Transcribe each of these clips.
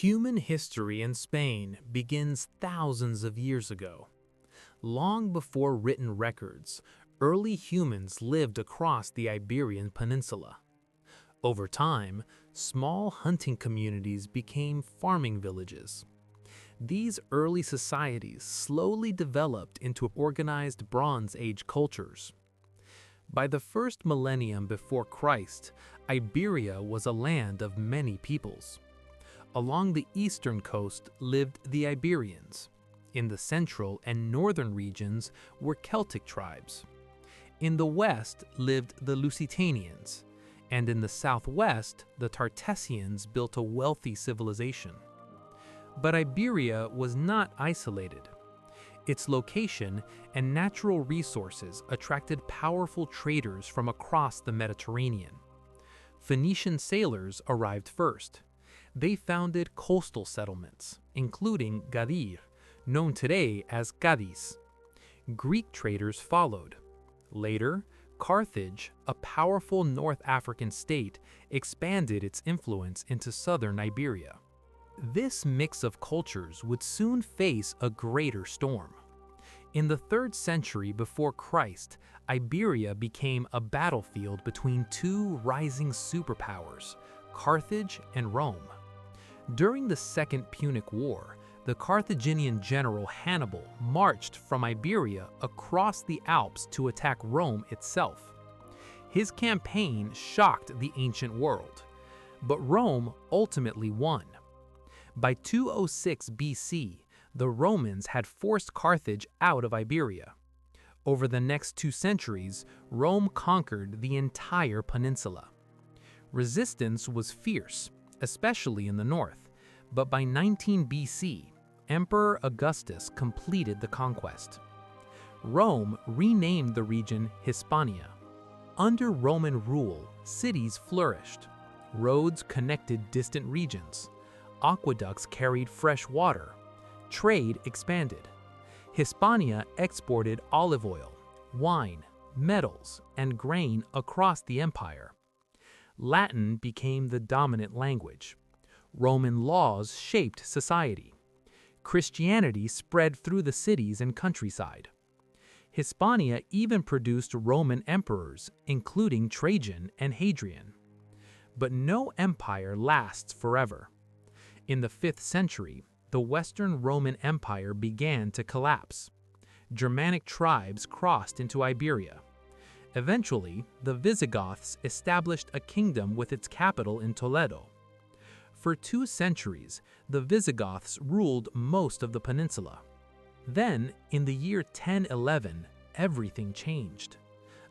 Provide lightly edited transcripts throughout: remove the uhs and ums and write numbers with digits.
Human history in Spain begins thousands of years ago. Long before written records, early humans lived across the Iberian Peninsula. Over time, small hunting communities became farming villages. These early societies slowly developed into organized Bronze Age cultures. By the first millennium before Christ, Iberia was a land of many peoples. Along the eastern coast lived the Iberians. In the central and northern regions were Celtic tribes. In the west lived the Lusitanians, and in the southwest the Tartessians built a wealthy civilization. But Iberia was not isolated. Its location and natural resources attracted powerful traders from across the Mediterranean. Phoenician sailors arrived first. They founded coastal settlements, including Gadir, known today as Cadiz. Greek traders followed. Later, Carthage, a powerful North African state, expanded its influence into southern Iberia. This mix of cultures would soon face a greater storm. In the 3rd century before Christ, Iberia became a battlefield between two rising superpowers, Carthage and Rome. During the Second Punic War, the Carthaginian general Hannibal marched from Iberia across the Alps to attack Rome itself. His campaign shocked the ancient world, but Rome ultimately won. By 206 BC, the Romans had forced Carthage out of Iberia. Over the next 2 centuries, Rome conquered the entire peninsula. Resistance was fierce, especially in the north, but by 19 BC, Emperor Augustus completed the conquest. Rome renamed the region Hispania. Under Roman rule, cities flourished. Roads connected distant regions. Aqueducts carried fresh water. Trade expanded. Hispania exported olive oil, wine, metals, and grain across the empire. Latin became the dominant language. Roman laws shaped society. Christianity spread through the cities and countryside. Hispania even produced Roman emperors, including Trajan and Hadrian. But no empire lasts forever. In the 5th century, the Western Roman Empire began to collapse. Germanic tribes crossed into Iberia. Eventually, the Visigoths established a kingdom with its capital in Toledo. For 2 centuries, the Visigoths ruled most of the peninsula. Then, in the year 1011, everything changed.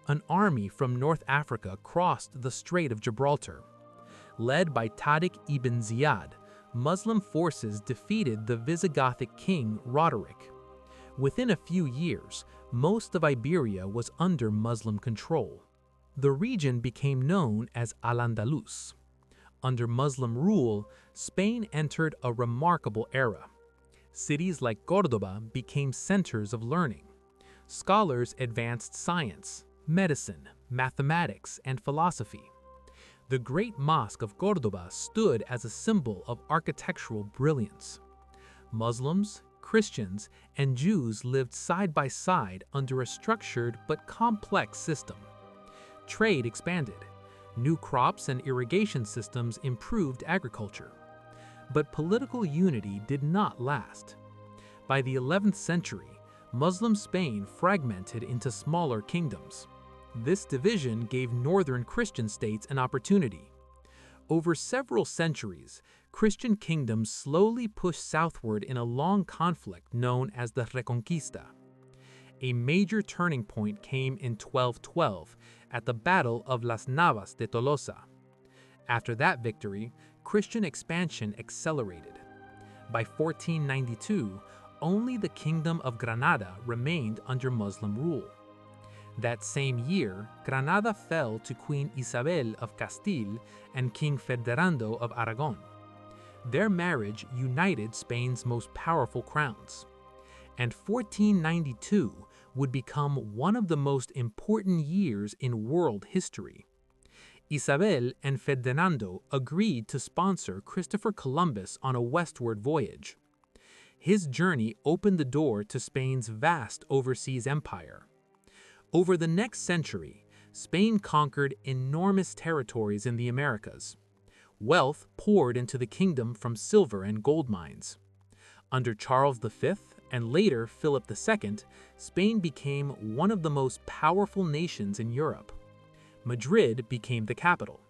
An army from North Africa crossed the Strait of Gibraltar. Led by Tariq ibn Ziyad, Muslim forces defeated the Visigothic king Roderick. Within a few years, most of Iberia was under Muslim control. The region became known as Al-Andalus. Under Muslim rule, Spain entered a remarkable era. Cities like Córdoba became centers of learning. Scholars advanced science, medicine, mathematics, and philosophy. The Great Mosque of Córdoba stood as a symbol of architectural brilliance. Muslims, Christians, and Jews lived side by side under a structured but complex system. Trade expanded. New crops and irrigation systems improved agriculture. But political unity did not last. By the 11th century, Muslim Spain fragmented into smaller kingdoms. This division gave northern Christian states an opportunity. Over several centuries, Christian kingdoms slowly pushed southward in a long conflict known as the Reconquista. A major turning point came in 1212 at the Battle of Las Navas de Tolosa. After that victory, Christian expansion accelerated. By 1492, only the Kingdom of Granada remained under Muslim rule. That same year, Granada fell to Queen Isabel of Castile and King Ferdinando of Aragon. Their marriage united Spain's most powerful crowns. And 1492 would become one of the most important years in world history. Isabel and Ferdinando agreed to sponsor Christopher Columbus on a westward voyage. His journey opened the door to Spain's vast overseas empire. Over the next century, Spain conquered enormous territories in the Americas. Wealth poured into the kingdom from silver and gold mines. Under Charles V and later Philip II, Spain became one of the most powerful nations in Europe. Madrid became the capital.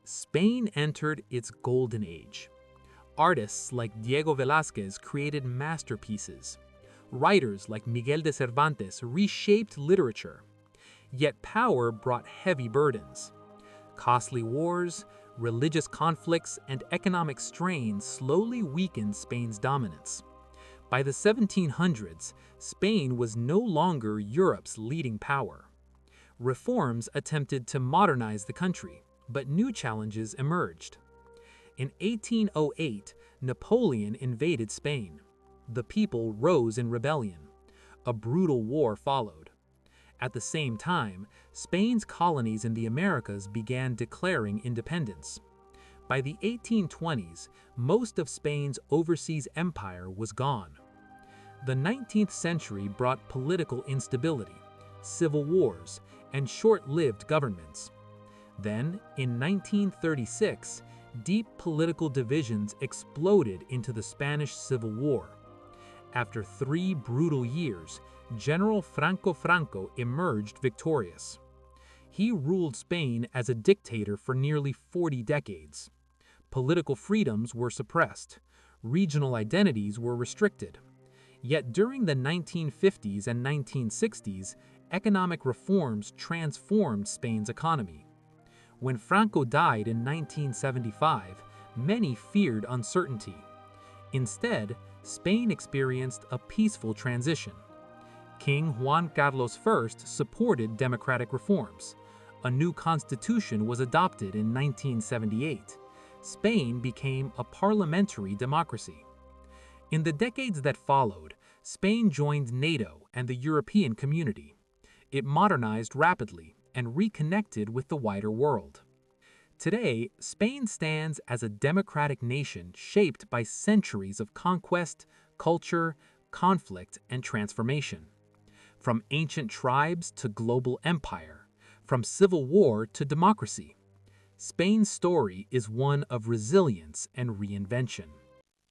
Spain entered its golden age. Artists like Diego Velázquez created masterpieces. Writers like Miguel de Cervantes reshaped literature. Yet power brought heavy burdens. Costly wars, religious conflicts, and economic strain slowly weakened Spain's dominance. By the 1700s, Spain was no longer Europe's leading power. Reforms attempted to modernize the country, but new challenges emerged. In 1808, Napoleon invaded Spain. The people rose in rebellion. A brutal war followed. At the same time, Spain's colonies in the Americas began declaring independence. By the 1820s, most of Spain's overseas empire was gone. The 19th century brought political instability, civil wars, and short-lived governments. Then, in 1936, deep political divisions exploded into the Spanish Civil War. After 3 brutal years, General Franco emerged victorious. He ruled Spain as a dictator for nearly 40 decades. Political freedoms were suppressed. Regional identities were restricted. Yet during the 1950s and 1960s, economic reforms transformed Spain's economy. When Franco died in 1975, many feared uncertainty. Instead, Spain experienced a peaceful transition. King Juan Carlos I supported democratic reforms. A new constitution was adopted in 1978. Spain became a parliamentary democracy. In the decades that followed, Spain joined NATO and the European community. It modernized rapidly and reconnected with the wider world. Today, Spain stands as a democratic nation shaped by centuries of conquest, culture, conflict, and transformation. From ancient tribes to global empire, from civil war to democracy, Spain's story is one of resilience and reinvention.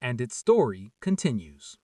And its story continues.